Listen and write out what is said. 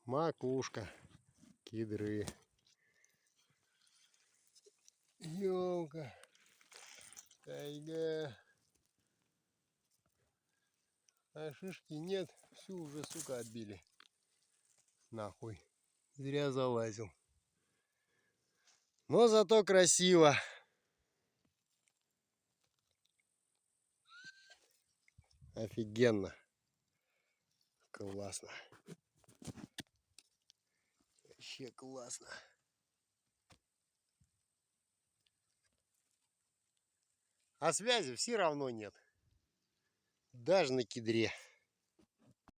Макушка. Кедры. Ёлка. Тайга. А шишки нет. Всю уже, сука, отбили. Нахуй. Зря залазил. Но зато красиво. Офигенно. Классно. Вообще классно. А связи все равно нет. Даже на кедре.